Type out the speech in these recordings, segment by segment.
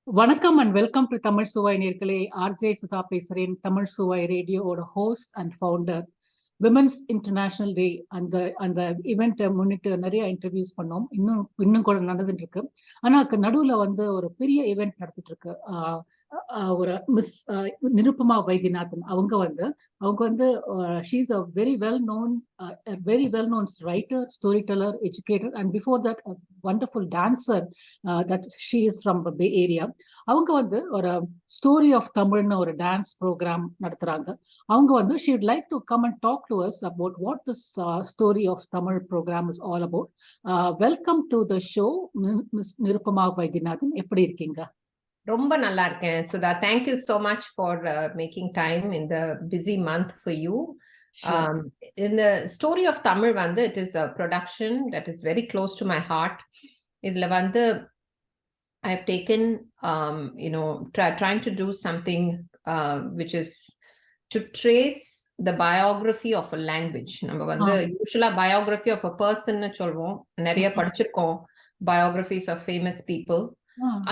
வணக்கம் and welcome to Tamil சுவை நேர்களே. ஆர்ஜே சுதா பேசுறேன். தமிழ் சுவை ரேடியோவோட host and founder. Women's international day அந்த அந்த ஈவெண்ட்டை முன்னிட்டு நிறைய இன்டர்வியூஸ் பண்ணோம். இன்னும் கூட நடந்துட்டு இருக்கு. ஆனா நடுவில் வந்து ஒரு பெரிய ஈவெண்ட் நடத்திட்டு இருக்கு. ஒரு மிஸ் நிருப்பமா வைத்தியநாதன் அவங்க வந்து she is a very well known writer, story teller, educator and before that wonderful dancer that she is from the Bay Area. அவங்க வந்து ஒரு ஸ்டோரி ஆஃப் தமிழ்னு ஒரு டான்ஸ் ப்ரோக்ராம் நடத்துறாங்க. அவங்க வந்து she would like to come and talk to us about what this story of Tamil program is all about. Welcome to the show, Miss Nirupama Vaidhyanathan. எப்படி இருக்கீங்க? ரொம்ப நல்லா இருக்கேன் Sudha. Thank you so much for making time in the busy month for you. Sure. In the story of Tamil வந்து it is a production that is very close to my heart. இதுல வந்து I have taken trying to do something which is to trace the biography of a language. நம்ம வந்து யூசுவலா biography of a person னு சொல்வோம். நிறைய படிச்சிருக்கோம் biographies of famous people.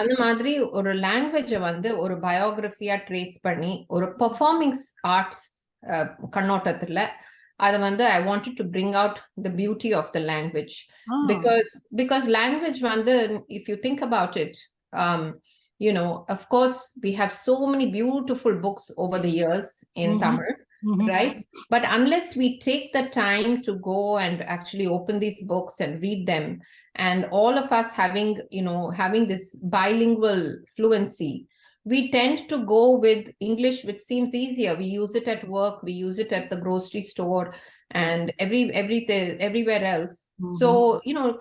அந்த மாதிரி ஒரு லாங்குவேஜை வந்து ஒரு பயோகிராஃபியா ட்ரேஸ் பண்ணி ஒரு பெர்ஃபார்மிங்ஸ் ஆர்ட்ஸ் கண்ணோட்டத்துல அதை வந்து I wanted to bring out the beauty of the language. Because language வந்து if you think about it, of course we have so many beautiful books over the years in Tamil, right? But unless we take the time to go and actually open these books and read them, and all of us having this bilingual fluency, we tend to go with English, which seems easier. We use it at work, we use it at the grocery store and everywhere else. So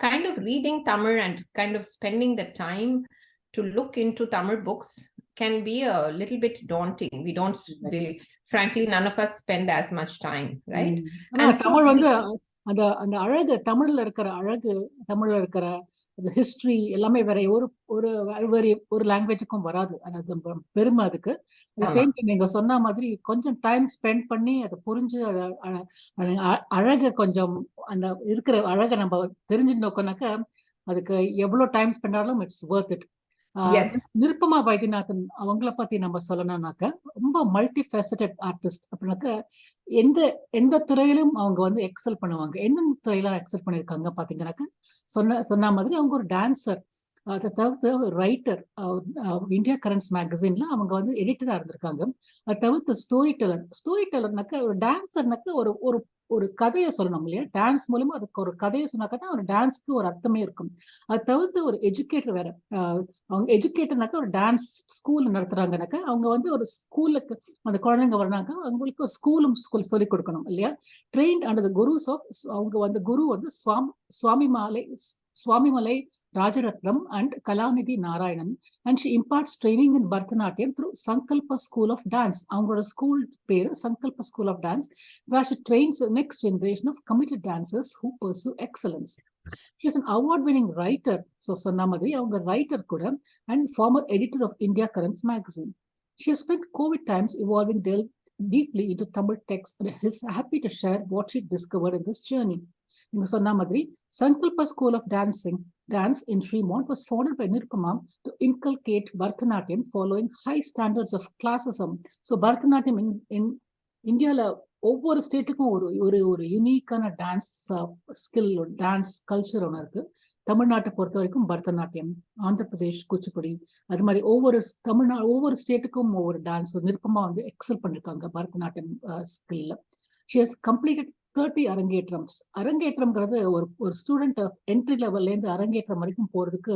kind of reading Tamil and kind of spending the time to look into Tamil books can be a little bit daunting. Frankly, none of us spend as much time, right? And Tamil வந்து அந்த அழகு, தமிழ்ல இருக்கிற history எல்லாமே வேற ஒரு லாங்குவேஜுக்கும் வராது. அது பெருமை அதுக்கு. சேம் டைம் நீங்க சொன்ன மாதிரி கொஞ்சம் டைம் ஸ்பெண்ட் பண்ணி அதை புரிஞ்சு அழக கொஞ்சம் அந்த இருக்கிற அழகை நம்ம தெரிஞ்சுட்டோம்னாக்க அதுக்கு எவ்வளவு டைம் ஸ்பெண்ட் ஆனாலும் it's Worth it. Nirupama Vaidyanathan அவங்கள பத்தி நம்ம சொல்லணும்னாக்க ரொம்ப மல்டி ஃபேசட்டட் ஆர்டிஸ்ட். அப்படின்னாக்க எந்த துறையிலும் அவங்க வந்து எக்ஸல் பண்ணுவாங்க. எந்தெந்த துறையில எக்ஸல் பண்ணிருக்காங்க பாத்தீங்கன்னாக்க சொன்ன மாதிரி அவங்க ஒரு டான்சர், அதை தவிர்த்து ரைட்டர், இந்தியா கரண்ட்ஸ் மேகசின்ல அவங்க வந்து எடிட்டரா இருந்திருக்காங்க. அதை தவிர்த்து ஸ்டோரி டெல்லர்னாக்க ஒரு டான்சர்னாக்க ஒரு கதையை சொல்லணும் இல்லையா? டான்ஸ் மூலமா அதுக்கு ஒரு கதையை சொன்னாக்கா தான் ஒரு டான்ஸ்க்கு ஒரு அர்த்தமே இருக்கும். அதை தவிர்த்து ஒரு எஜுகேட்டர் வேற. அவங்க எஜுகேட்டர்னாக்கா ஒரு டான்ஸ் ஸ்கூல் நடத்துறாங்கனாக்கா அவங்க வந்து ஒரு ஸ்கூலுக்கு அந்த குழந்தைங்க வர்றாங்க, அவங்களுக்கு ஒரு ஸ்கூல் சொல்லிக் கொடுக்கணும் இல்லையா? Trained under the gurus of, அவங்க வந்து குரு வந்து Swamimalai Rajaratnam and Kalanidhi Narayanan, and she imparts training in Bharatanatyam through Sankalpa School of Dance. Our school pair, Sankalpa School of Dance, where she trains the next generation of committed dancers who pursue excellence. She is an award-winning writer, so Sonnamadri, a writer kuda, and former editor of India Currents magazine. She has spent COVID times evolving deeply into Tamil text and is happy to share what she discovered in this journey. In Sonnamadri, Sankalpa School of Dance in Fremont was founded by Nirupama to inculcate Bharatanatyam following high standards of classism. So Bharatanatyam in India, ஒவ்வொரு ஸ்டேட்டுக்கும் ஒரு யூனிக்கான dance skill, dance culture ஒன்று இருக்கு. தமிழ்நாட்டை பொறுத்த வரைக்கும் பரதநாட்டியம், ஆந்திர பிரதேஷ் குச்சிப்புடி, அது மாதிரி ஒவ்வொரு ஸ்டேட்டுக்கும் ஒவ்வொரு டான்ஸ் நிருப்பமா வந்து எக்ஸல் பண்ணிருக்காங்க Bharatanatyam ஸ்கில்ல. She has completed 30 arangetrams. அரங்கேற்றம்ங்கிறது ஒரு ஸ்டூடெண்ட் என்ட்ரி லெவல்ல இருந்து அரங்கேற்றம் வரைக்கும் போறதுக்கு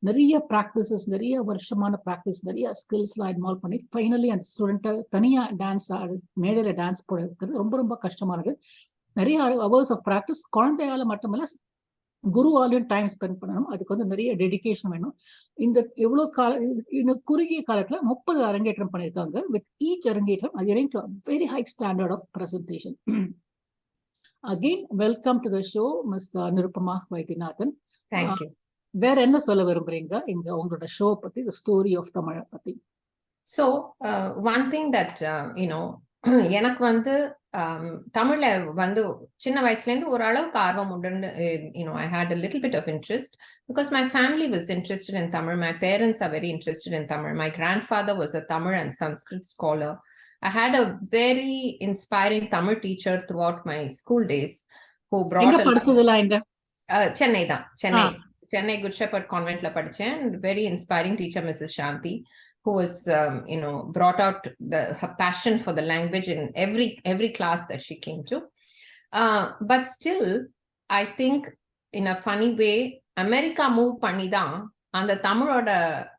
நிறைய பிராக்டிசஸ், நிறைய வருஷமான பிராக்டிஸ், நிறைய ஸ்கில்ஸ்லாம் இன்வால்வ் பண்ணி ஃபைனலி அந்த ஸ்டூடெண்ட்டை தனியா டான்ஸ் மேடையில டான்ஸ் போடுறது ரொம்ப ரொம்ப கஷ்டமானது. நிறைய ஹவர்ஸ் ஆஃப் பிராக்டிஸ். குழந்தையால மட்டுமல்ல, குருவாலையும் டைம் ஸ்பெண்ட் பண்ணணும். அதுக்கு வந்து நிறைய டெடிகேஷன் வேணும். இந்த குறுகிய காலத்துல 30 அரங்கேற்றம் பண்ணியிருக்காங்க. வித் ஈச் அரங்கேற்றம் adhering to a very high standard of presentation. Again, welcome to the show, Mr. Nirupama Vaidhyanathan. Thank you. வேற என்ன சொல்ல விரும்புறீங்க உங்களோட ஷோ பத்தி, the story of Tamil பத்தி? So one thing that எனக்கு வந்து தமிழ்ல வந்து சின்ன வயசுல இருந்து ஓரளவுக்கு ஆர்வம் உண்டு. I had a little bit of interest because my family was interested in Tamil. My parents are very interested in Tamil. My grandfather was a Tamil and Sanskrit scholar. I had a very inspiring Tamil teacher throughout my school days who brought Chennai தான். Chennai Good Shepherd Conventல படிச்சேன். Very inspiring teacher, Mrs. Shanti, who was brought out her passion for the language in every class that she came to. But still, I think in a funny way, America move பண்ணிதான் அந்த தமிழோட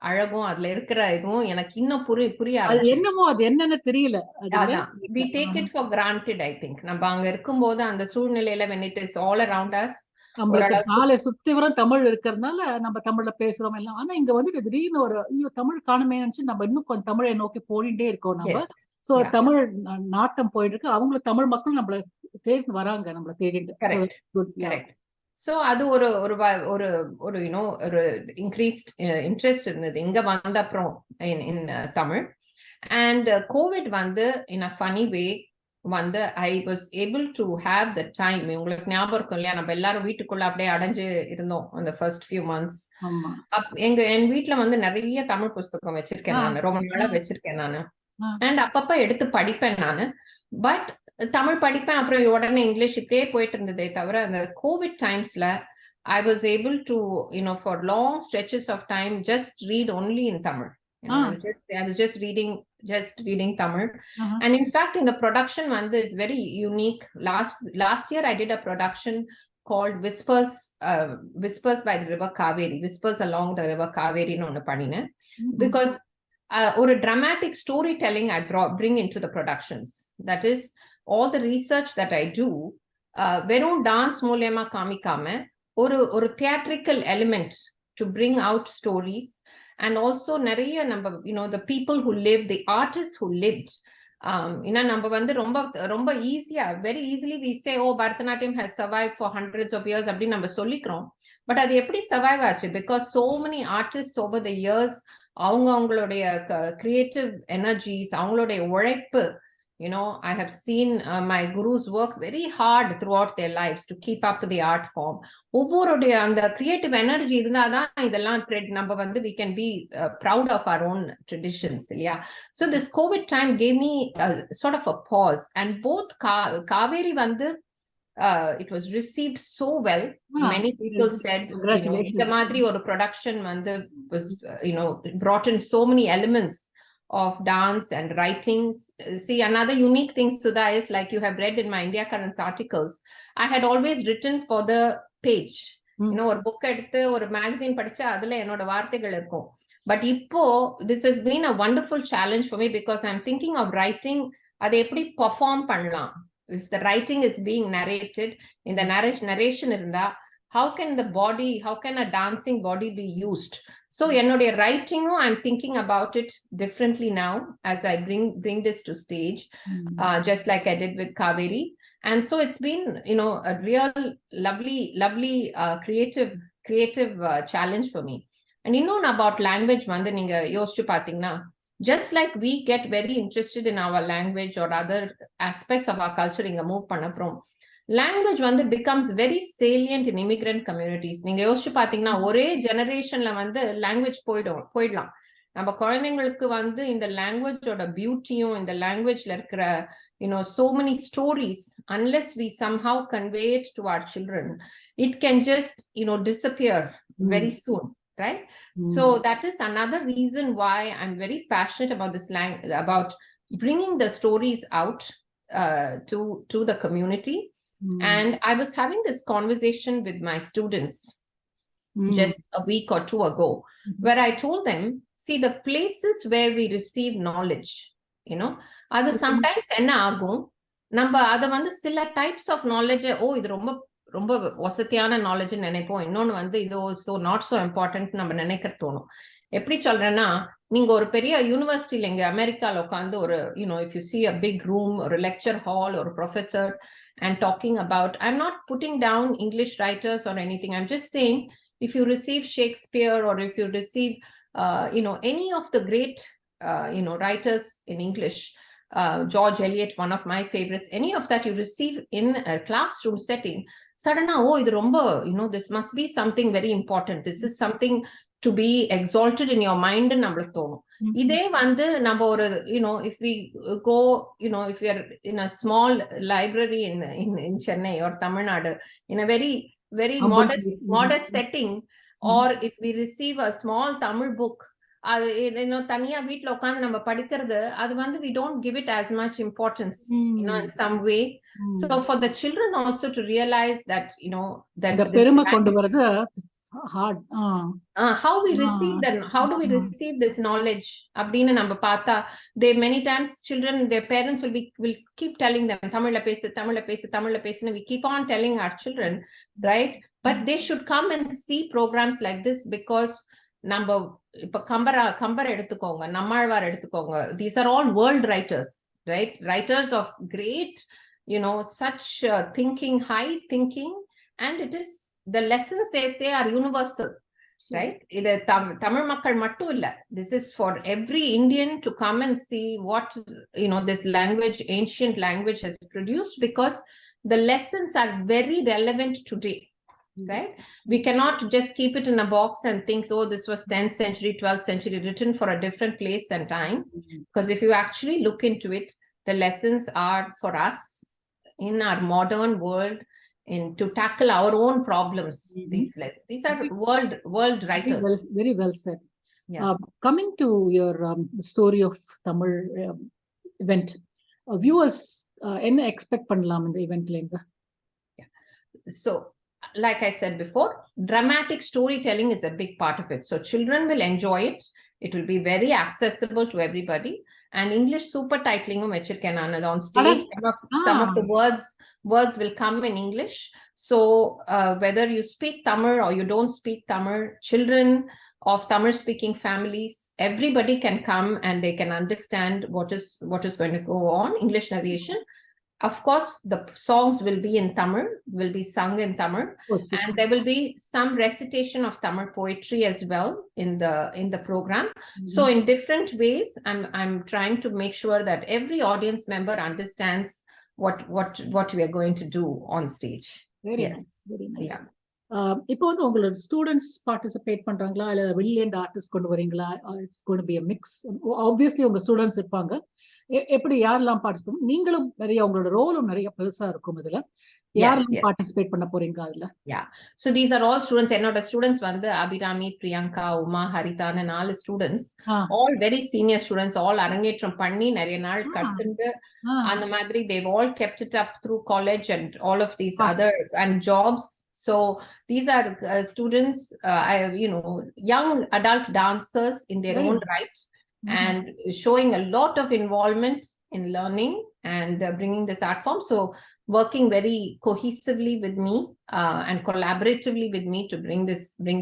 அழகும் அதுல இருக்கிற இதுவும் எனக்கு இன்னும் புரிய என்னமோ அது என்னன்னு தெரியல. அதான் we take it for granted. I think நம்ம அங்க இருக்கும்போது அந்த சூழ்நிலையில when it is all around us, நம்மளுக்கு காலை சுத்தி வரும் தமிழ் இருக்கிறதுனால நம்ம தமிழ்ல பேசுறோம் எல்லாம். ஆனா இங்க வந்து திடீர்னு ஒரு தமிழ் காணுமே நினைச்சு நம்ம இன்னும் கொஞ்சம் தமிழை நோக்கி போயிட்டே இருக்கோம் நம்ம. சோ தமிழ் நாட்டம் போயிட்டு இருக்கு. அவங்களும் தமிழ் மக்கள் நம்மள தேடி வராங்க, நம்மள தேடிட்டு. சோ அது ஒரு ஒரு ஒரு இன்க்ரீஸ்ட் இன்ட்ரெஸ்ட் இருந்தது இங்க வந்த அப்புறம் இன் தமிழ். அண்ட் கோவிட் வந்து இன் அ ஃபனி வே வந்து I was able to have the time. உங்களுக்கு ஞாபகம் இருக்கும் இல்லையா, நம்ம எல்லாரும் வீட்டுக்குள்ள அப்படியே அடைஞ்சு இருந்தோம் அந்த ஃபர்ஸ்ட் ஃபியூ மந்த்ஸ். என் வீட்டுல வந்து நிறைய தமிழ் புஸ்தகம் வச்சிருக்கேன் நானு, ரொம்ப நாளா வச்சிருக்கேன் நானு. அண்ட் அப்பப்ப எடுத்து படிப்பேன் நானு. பட் தமிழ் படிப்பேன், அப்புறம் உடனே இங்கிலீஷ் இப்படியே போயிட்டு இருந்ததே தவிர அந்த கோவிட் டைம்ஸ்ல I was able to, for long stretches of time, just read only in Tamil. I was just reading Tamil. And in fact, in the production one is very unique. Last year, I did a production called Whispers by the River Kaveri, Whispers along the River Kaveri no panina, because or a dramatic storytelling I bring into the productions. That is all the research that I do. Verum dance மூலமா காமிக்காம ஒரு theatrical element to bring out stories, and also நிறைய நம்ம the people who lived, the artists who lived. நம்ம வந்து ரொம்ப ஈஸியா very easily we say, oh, Bharatanatyam has survived for hundreds of years அப்படி நம்ம சொல்லிக்கிறோம். பட் அது எப்படி சர்வைவ் ஆச்சு? because so many artists over the years அவங்களுடைய creative energies, அவங்களுடைய உழைப்பு, I have seen my gurus work very hard throughout their lives to keep up the art form. ஒவ்வொருடைய அந்த creative energy இருந்தாதான் இதெல்லாம் நம்ம வந்து we can be proud of our own traditions. Yeah. So this COVID time gave me sort of a pause, and both Kaveri வந்து it was received so well. Many people said இந்த மாதிரி ஒரு production வந்து was brought in so many elements of dance and writings. See, another unique thing, Sudha, is like you have read in my India Currents articles, I had always written for the page. ஒரு book எடுத்து ஒரு magazine படிச்சா அதுல என்னோட வார்த்தைகள் இருக்கும். But இப்போ this has been a wonderful challenge for me, because I'm thinking of writing அதை எப்படி perform பண்ணலாம். If the writing is being narrated, in the narration இருந்தா, how can a dancing body be used? So என்னுடைய writing, I'm thinking about it differently now as I bring this to stage, just like I did with Kaveri. And so it's been a real lovely creative challenge for me. And about language வந்து நீங்க யோசிச்சு பாத்தீங்கன்னா, just like we get very interested in our language or other aspects of our culture இங்க move பண்ணப்புறம், language வந்து becomes very salient in immigrant communities. நீங்க யோசிச்சு பாத்தீங்கன்னா ஒரே ஜெனரேஷன்ல வந்து லாங்குவேஜ் போயிடலாம். நம்ம குழந்தைங்களுக்கு வந்து இந்த லாங்குவேஜோட பியூட்டியும் இந்த லாங்குவேஜ்ல இருக்கிற so many stories, unless we somehow convey it to our children, it can just disappear very soon, right? So that is another reason why I'm very passionate about this about bringing the stories out to the community. And I was having this conversation with my students just a week or two ago, where I told them, see, the places where we receive knowledge, அது sometimes என்ன ஆகும், நம்ம அதை வந்து சில types of knowledge இது ரொம்ப வசதியான நாலேஜ் நினைப்போம், இன்னொன்னு வந்து இது நாட் சோ இம்பார்ட்டன்ட் நம்ம நினைக்கிற தோணும். எப்படி சொல்றேன்னா, நீங்க ஒரு பெரிய யூனிவர்சிட்டியில இங்க அமெரிக்கால உட்காந்து ஒரு if you see a big room or a lecture hall or a professor and talking about, I'm not putting down English writers or anything, I'm just saying if you receive Shakespeare or if you receive any of the great writers in English, George Eliot, one of my favorites, any of that you receive in a classroom setting, suddenly, oh, idu romba, this must be something very important. This is something to be exalted in your mind and nambalukku thonum. Idhe vandu namba oru, if we go, if we are in a small library in Chennai or Tamil Nadu, in a very, very modest setting, or if we receive a small Tamil book, தனியா வீட்டுல உட்காந்து நம்ம படிக்கிறது, அது வந்து we don't give it as much importance, in some way. So for the children also to realize that, that the பெருமை கொண்டு வரது hard. How we receive them, how do we receive this knowledge அப்படினு நம்ம பார்த்தா, they many times children, their parents will keep telling them தமிழ்ல பேசு, we keep on telling our children, right? But they should come and see programs like this, because நம்ம இப்ப கம்பர் எடுத்துக்கோங்க, நம்மாழ்வார் எடுத்துக்கோங்க, these are all world writers, right? Writers of great, such thinking, high thinking, and it is the lessons they say are universal, right? இது தமிழ் மக்கள் மட்டும் இல்ல, this is for every Indian to come and see what, this language, ancient language, has produced, because the lessons are very relevant today. Right? We cannot just keep it in a box and think, oh, this was 10th century, 12th century, written for a different place and time. Because if you actually look into it, the lessons are for us in our modern world, to tackle our own problems. These are world writers. Very well said. Yeah. Coming to your story of Tamil event, viewers என்ன expect பண்ணலாம் இந்த eventல இருந்து? So, like I said before, dramatic storytelling is a big part of it. So children will enjoy it. It will be very accessible to everybody. And English super titling on stage. Some of the words will come in English. So whether you speak Tamil or you don't speak Tamil, children of Tamil speaking families, everybody can come and they can understand what is going to go on. English narration. Of course, the songs will be in Tamil, will be sung in Tamil, and there will be some recitation of Tamil poetry as well in the program. So in different ways, I'm trying to make sure that every audience member understands what we are going to do on stage. Very nice. Yeah. இப்போ வந்து உங்களோட students participate பண்றாங்களா, இல்ல வெளியில இருந்து artist கொண்டு வரீங்களா? It's going to be a mix. Obviously உங்க ஸ்டூடெண்ட்ஸ் இருப்பாங்க. எப்படி யாரெல்லாம் பார்ட்டிசிபேட், நீங்களும் நிறைய, உங்களோட ரோலும் நிறைய பெருசா இருக்கும் இதுல. யாரெல்லாம் பார்ட்டிசிபேட் பண்ண போறீங்க அதுல? Yeah. So these are all students. என்னோட ஸ்டூடெண்ட்ஸ் வந்து அபிராமி, பிரியங்கா, உமா, ஹரிதான 4 students. All very senior students, all அரங்கேற்றம் பண்ணி நிறைய நாள் கத்துண்டு அந்த மாதிரி they've all kept it up through college and all of these other and jobs. So these are students, young adult dancers in their own right, and showing a lot of involvement in learning and bringing this art form. So working very cohesively with me and collaboratively with me to bring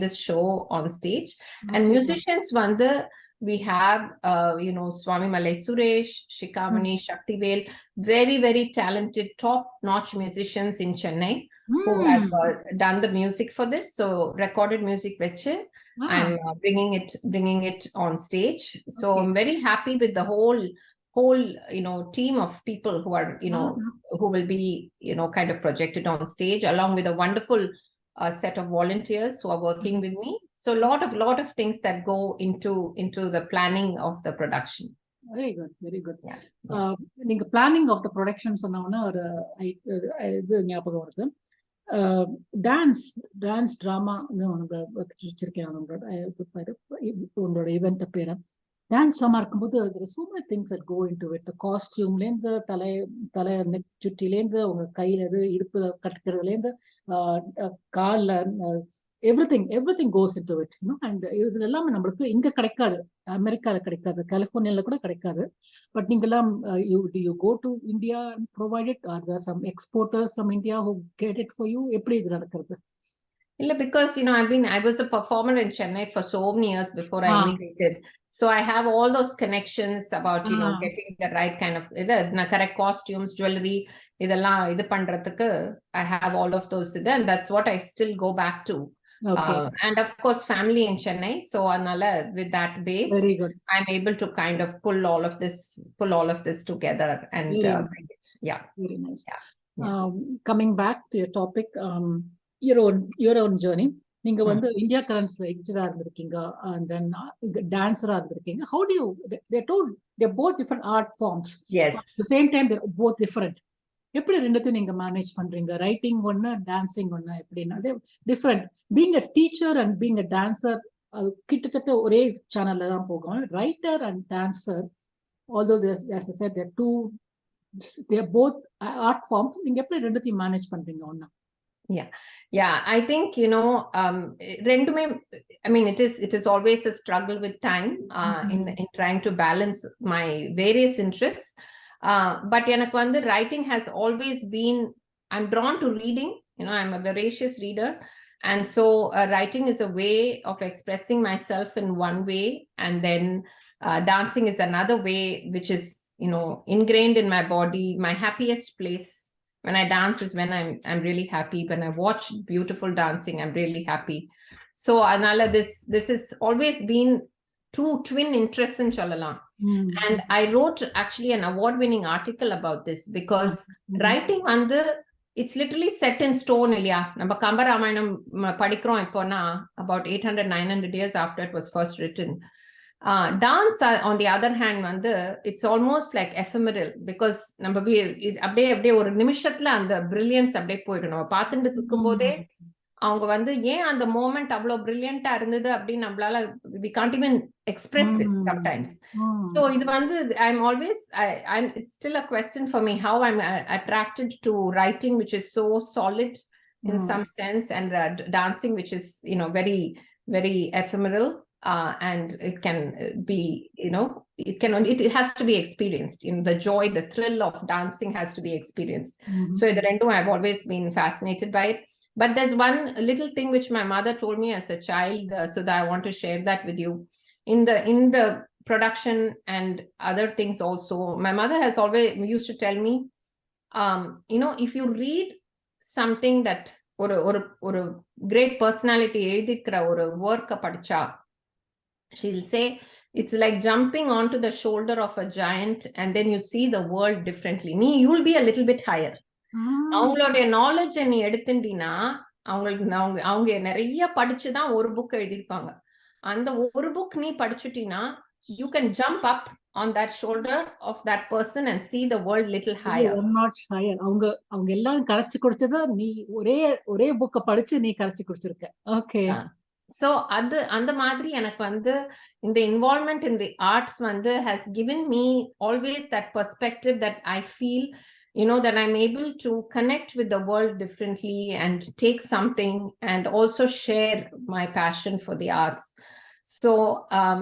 this show on stage. And musicians vanda, we have Swami Malai Suresh, Shikamani, Shaktivel, very, very talented, top-notch musicians in Chennai who have done the music for this. So recorded music veche, I'm bringing it on stage. So I'm very happy with the whole team of people who are who will be kind of projected on stage, along with a wonderful set of volunteers who are working with me. So a lot of things that go into the planning of the production. Very good. நீங்க planning of the production சொன்னவனா ஒரு இது ஞாபகம் வருது. Dance drama வச்சிருக்கேன் உங்களோட event பேரை. Dance drama இருக்கும்போது so many things that go into it. The costumeலேருந்து தலை நெக் சுட்டிலேருந்து உங்க கையில இது இடுப்பு கட்டுக்கிறதுலேருந்து காலில் everything goes into it, and இது எல்லாமே நம்மளுக்கு இங்க கிடைக்காது, அமெரிக்கால கிடைக்காது, கலிபோர்னியால கூட கிடைக்காது. பட் நீங்கெல்லாம் you go to India and provide it, or there are some exporters from India who get it for you? எப்படி இது நடக்கிறது? Because I was a performer in Chennai for so many years before I immigrated. So I have all those connections about getting the right kind of correct costumes, jewelry, idella idu pandradhukku I have all of those, and that's what I still go back to. Okay. And of course, family in Chennai. So anala, with that base, Very good. I'm able to kind of pull all of this together and Very nice. bring it. Yeah. Very nice. Yeah. Coming back to your topic, your own journey. நீங்க வந்து India கரன்ஸ் எக்ஸிடா இருந்திருக்கீங்க and then டான்சரா இருந்திருக்கீங்க. How do you, they're both different art forms. Yes. At the same time they're both different. எப்படி ரெண்டுத்தையும் நீங்க manage பண்றீங்க? Writing ஒண்ணு, dancing ஒண்ணு, எப்படின்னா different. Being a teacher and being a dancer அது கிட்டத்தட்ட ஒரே சேனல்ல தான் போகும். Writer and dancer, although as I said, they're both art forms. நீங்க எப்படி ரெண்டுத்தையும் மேனேஜ் பண்றீங்க ஒண்ணா? Yeah, I think, rendume, I mean, it is always a struggle with time in trying to balance my various interests. But எனக்கு வந்து writing has always been, I'm drawn to reading, I'm a voracious reader. And so writing is a way of expressing myself in one way. And then dancing is another way, which is, ingrained in my body. My happiest place when I dance is when I'm really happy. When I watch beautiful dancing, I'm really happy. So anala, this has always been two twin interests in Chalalam. And I wrote actually an award-winning article about this because writing under, it's literally set in stone. Namba Kamba Ramayanam padikrom ipona about 800-900 years after it was first written. Dance, on the other hand, it's almost like ephemeral because நம்ம அப்படியே ஒரு நிமிஷத்துல அந்த brilliance அப்படியே போயிடும். நம்ம பார்த்துட்டு இருக்கும்போதே அவங்க வந்து ஏன் அந்த மோமெண்ட் அவ்வளவு பிரில்லியண்டா இருந்தது அப்படின்னு நம்மளால we can't even express it sometimes. So இது வந்து it's still a question for me how I'm attracted to writing, which is so solid in some sense, and dancing, which is very, very ephemeral. And it can be, it has to be experienced. The joy, the thrill of dancing has to be experienced. So the rendu, I've always been fascinated by it. But there's one little thing which my mother told me as a child, so that I want to share that with you. In the production and other things also, my mother has always used to tell me, if you read something that or a great personality எழுதிக்கிற ஒரு work படிச்சா, she'll say it's like jumping onto the shoulder of a giant and then you see the world differently. You'll be a little bit higher. அவங்களுடைய knowledge நீ எடுத்துட்டீங்கன்னா அவங்க நிறைய படிச்சுதான் ஒரு book எழுதியிருப்பாங்க. அந்த ஒரு புக் நீ படிச்சுட்டீங்கன்னா you can jump up on that shoulder of that person and see the world little higher. One notch higher. அவங்க எல்லாம் கரைச்சு குடிச்சத நீ ஒரே புக்க படிச்சு நீ கரைச்சு குடிச்சிருக்க. Okay. So அந்த மாதிரி எனக்கு வந்து இந்த involvement in the arts வந்து has given me always that perspective that I feel, that I'm able to connect with the world differently and take something and also share my passion for the arts. So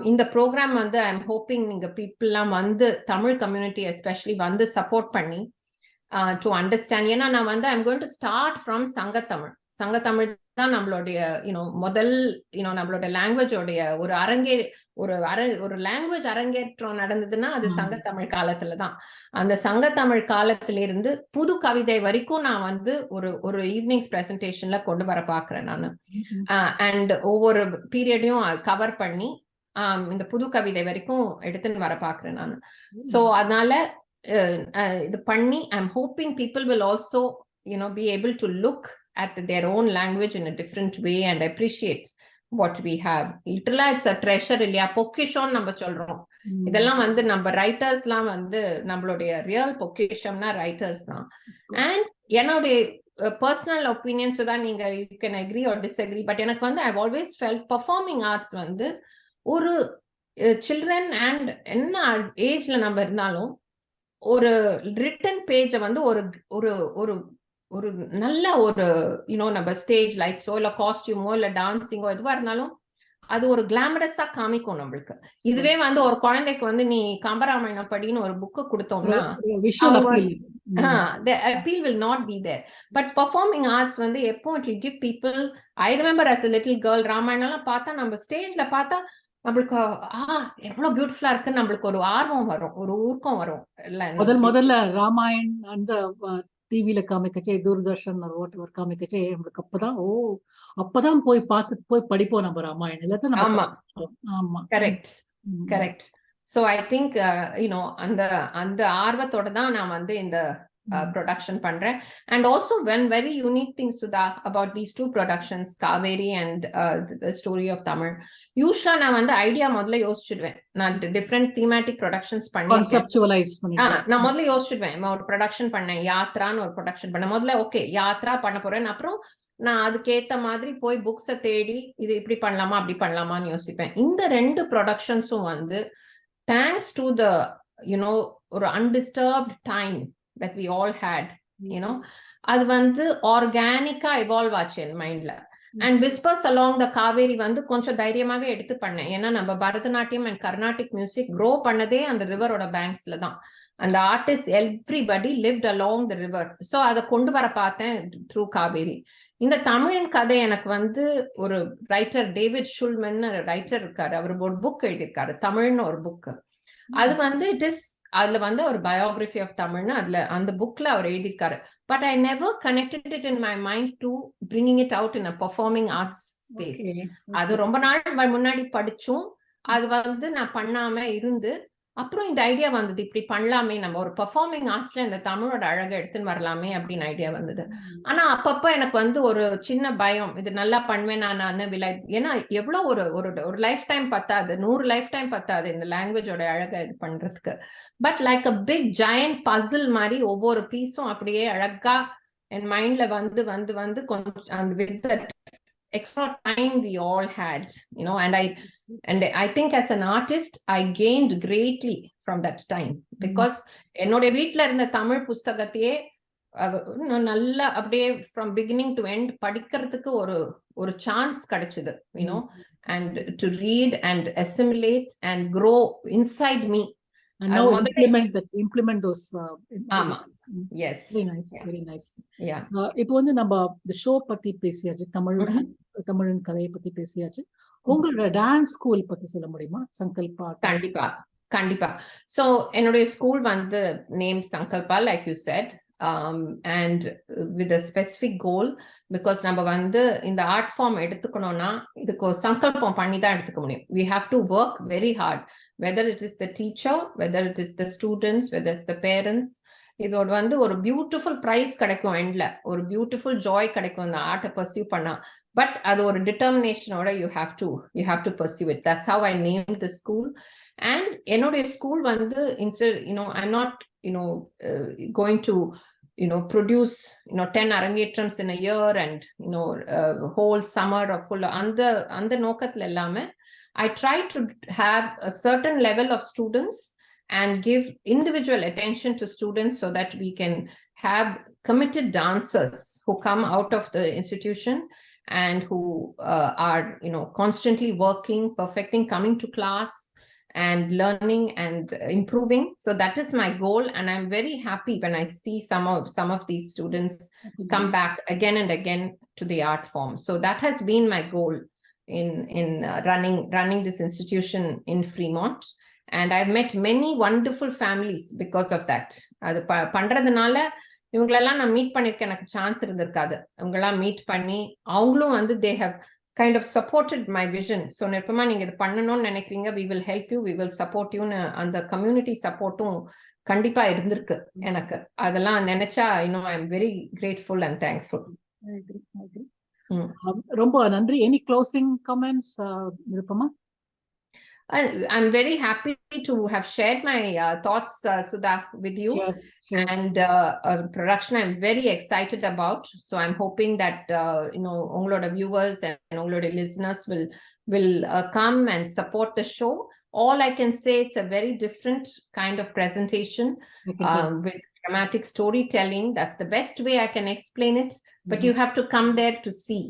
in the program வந்து I'm hoping நீங்க people எல்லாம் வந்து Tamil community especially வந்து support பண்ணி to understand. ஏன்னா நான் வந்து I'm going to start from சங்கத்தமிழ் தான் நம்மளுடைய முதல் நம்மளோட லாங்குவேஜோடைய ஒரு லாங்குவேஜ் அரங்கேற்றம் நடந்ததுன்னா அது சங்கத்தமிழ் காலத்துல தான். அந்த சங்கத்தமிழ் காலத்துல இருந்து புது கவிதை வரைக்கும் நான் வந்து ஒரு ஈவினிங்ஸ் பிரசன்டேஷன்ல கொண்டு வர பாக்குறேன் நான். அண்ட் ஒவ்வொரு பீரியடையும் கவர் பண்ணி இந்த புது கவிதை வரைக்கும் எடுத்துன்னு வர பாக்குறேன் நான். சோ அதனால இது பண்ணி I'm hoping people will also be able to look at their own language in a different way and appreciate what we have. Literally it's a treasure இல்லையா, பொக்கிஷம் நம்ம சொல்றோம். இதெல்லாம் வந்து நம்ம ரைட்டர்ஸ்லாம் வந்து நம்மளுடைய ரியல் பொக்கிஷம்னா ரைட்டர்ஸ் தான். அண்ட் என்னுடைய பர்சனல் ஒப்பீனியன், ஸோ தான் நீங்க you can agree or disagree, but எனக்கு வந்து I've always felt performing arts வந்து ஒரு சில்ட்ரன் அண்ட் என்ன ஏஜ்ல நம்ம இருந்தாலும் ஒரு ரிட்டன் பேஜை வந்து ஒரு நல்ல ஒரு நம்ம ஸ்டேஜ் லைட்ஸோ இல்ல காஸ்டியூமோ இல்ல டான்சிங்கோ எதுவா இருந்தாலும் அது ஒரு கிளாமரஸா காமிக்கும் நம்மளுக்கு. இதுவே வந்து ஒரு குழந்தைக்கு வந்து நீ கம்பராமாயணம் படின்னு ஒரு புக்கு கொடுத்தோம்னா the appeal will not be there. But performing arts வந்து எப்போ it will give people, I remember as a little girl ராமாயணம்லாம் பார்த்தா நம்ம ஸ்டேஜ்ல பார்த்தா நம்மளுக்கு எவ்வளவு பியூட்டிஃபுல்லா இருக்கு, நம்மளுக்கு ஒரு ஆர்வம் வரும், ஒரு ஊக்கம் வரும். முதல்ல ராமாயண் அந்த டிவில காமிக்கச்சே தூர்தர்ஷன் or whatever காமிக்கச்சே நம்மளுக்கு அப்பதான் போய் படிப்போம் நம்ம ராமாயணம் இல்லாத நம்ம ஆமா ஆமா correct correct so I think அந்த ஆர்வத்தோட தான் நான் வந்து இந்த production பண்றேன். And also one very unique thing, Sudha, about these two productions, Kaveri and the story of Tamil. Usually நான் வந்து ஐடியா முதல்ல யோசிச்சிடுவேன். நான் different thematic productions பண்ணிருக்கேன். Conceptualize பண்ணிட்டேன். நான் முதல்ல யோசிச்சிடுவேன். ஒரு ப்ரொடக்ஷன் பண்ணேன், யாத்ரான்னு ஒரு ப்ரொடக்ஷன் பண்ணேன். முதல்ல ஓகே யாத்ரா பண்ண போறேன், அப்புறம் நான் அதுக்கேத்த மாதிரி போய் புக்ஸை தேடி இது இப்படி பண்ணலாமா அப்படி பண்ணலாமான்னு யோசிப்பேன். இந்த 2 ப்ரொடக்ஷன்ஸும் வந்து தேங்க்ஸ் டு த ஒரு undisturbed time that we all had, அது வந்து ஆர்கானிக்கா எவால்வ் ஆச்சு என் மைண்ட்ல. And whispers along the Kaveri வந்து கொஞ்சம் தைரியமாவே எடுத்து பண்ணேன். ஏன்னா நம்ம Bharatanatyam and Carnatic music grow பண்ணதே அந்த ரிவரோட பேங்க்ஸ்ல தான். அந்த artist everybody lived along the river. So அதை கொண்டு வர பார்த்தேன் த்ரூ காவேரி. இந்த தமிழன் கதை எனக்கு வந்து ஒரு ரைட்டர் டேவிட் ஷுல்மன் ரைட்டர் இருக்காரு, அவர் ஒரு புக் எழுதியிருக்காரு, தமிழ்னு ஒரு புக். அது வந்து அதுல வந்து ஒரு பயோகிராஃபி ஆஃப் தமிழ்னு அதுல அந்த புக்ல அவர் எழுதியிருக்காரு. But I never connected it in my mind to bringing it out in a performing arts space. அது ரொம்ப நாள் முன்னாடி படிச்சும் அது வந்து நான் பண்ணாம இருந்து அப்புறம் இந்த ஐடியா வந்தது, இப்படி பண்ணலாமே, நம்ம ஒரு பெர்ஃபார்மிங் ஆர்ட்ஸ்ல இந்த தமிழோட அழகை எடுத்துன்னு வரலாமே அப்படின்னு ஐடியா வந்தது. ஆனா அப்பப்ப எனக்கு வந்து ஒரு சின்ன பயம், இது நல்லா பண்ணுவேன் நான் ஏன்னா எவ்வளவு ஒரு லைஃப் டைம் பத்தாது, 100 லைஃப் டைம் பத்தாது இந்த லாங்குவேஜோட அழகை இது பண்றதுக்கு. But like a big giant puzzle மாதிரி ஒவ்வொரு பீஸும் அப்படியே அழகா என் மைண்ட்ல வந்து கொஞ்சம் with extra time we all had, and I think as an artist I gained greatly from that time, because என்னோட வீட்ல இருந்த தமிழ் புஸ்தகத்தையே நல்லா அப்படியே from beginning to end படிக்கிறதுக்கு ஒரு சான்ஸ் கிடைச்சது, and to read and assimilate and grow inside me. And now implement those. Yes. Very nice. Yeah. இப்போ வந்து நம்ம the show பத்தி பேசியாச்சு, தமிழின் கதையை பத்தி பேசியாச்சு. உங்களோட டான்ஸ் ஸ்கூல் பத்தி சொல்ல முடியுமா? சங்கல்பா. கண்டிப்பா. So என்னுடைய ஸ்கூல் வந்து name சங்கல்பா, like you said, and with a specific goal, because நம்ம வந்து இந்த ஆர்ட் ஃபார்ம் எடுத்துக்கணும்னா இதுக்கு சங்கல்பம் பண்ணி தான் எடுத்துக்க முடியும். We have to work very hard, whether it is the teacher, whether it is the students, whether it's the parents. இதோட வந்து ஒரு பியூட்டிஃபுல் பிரைஸ் கிடைக்கும், எண்ட்ல ஒரு பியூட்டிஃபுல் ஜாய் கிடைக்கும் இந்த ஆர்ட்டை பர்சியூ பண்ணா. பட் அது ஒரு டிட்டர்மினேஷனோட you have to pursue it. That's how I named the school. And என்னுடைய ஸ்கூல் வந்து instead, I'm not going to produce 10 arangetrams in a year and whole summer or full அந்த நோக்கத்துல எல்லாமே I try to have a certain level of students and give individual attention to students so that we can have committed dancers who come out of the institution and who are constantly working, perfecting, coming to class and learning and improving. So that is my goal, and I'm very happy when I see some of these students come back again and again to the art form. So that has been my goal in running this institution in Fremont, and I've met many wonderful families because of that. அது பண்றதுனால இவங்களெல்லாம் நான் meet பண்ணிருக்கேன், எனக்கு chance இருந்திருக்காது. இவங்கெல்லாம் meet பண்ணி அவங்களும் வந்து they have kind of supported my vision. So Nirupama, நீங்க இது பண்ணணும்னு நினைக்கிறீங்க, we will help you, we will support you. அந்த கம்யூனிட்டி சப்போர்ட்டும் கண்டிப்பா இருந்திருக்கு எனக்கு. அதெல்லாம் நினைச்சா I am very grateful and thankful. I agree. ரொம்ப நன்றி. Any closing comments, Nirupama? I'm very happy to have shared my thoughts, Sudha, with you. Yeah, sure. And a production I'm very excited about. So I'm hoping that ungaloda viewers and ungaloda listeners will come and support the show. All I can say, it's a very different kind of presentation with dramatic storytelling. That's the best way I can explain it. But you have to come there to see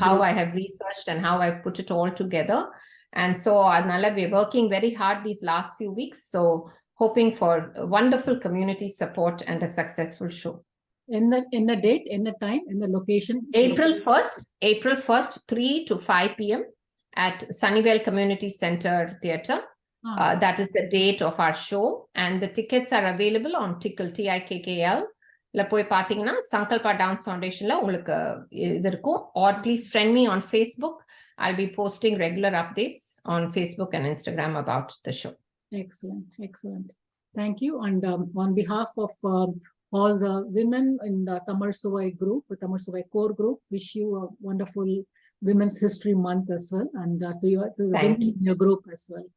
how I have researched and how I've put it all together. And so Adnala, we're working very hard these last few weeks. So hoping for wonderful community support and a successful show. In the date, in the time, in the location? April 1st, 3 to 5 p.m. at Sunnyvale Community Center Theatre. That is the date of our show. And the tickets are available on Tickle, TIKKL. இல்ல போய் பாத்தீங்கன்னா சங்கல்பா dance ஃபவுண்டேஷன்ல உங்களுக்கு இது இருக்கும். Or please friend me on Facebook. I'll be posting regular updates on Facebook and Instagram about the show. Excellent, excellent. Thank you. And on behalf of all the women in the Tamizh Suvai group, the Tamizh Suvai core group, wish you a wonderful Women's History Month as well, and to the women in your group as well.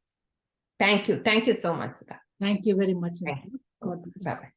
Thank you so much, Sudha. Thank you very much. Thank you. God bless. Bye-bye.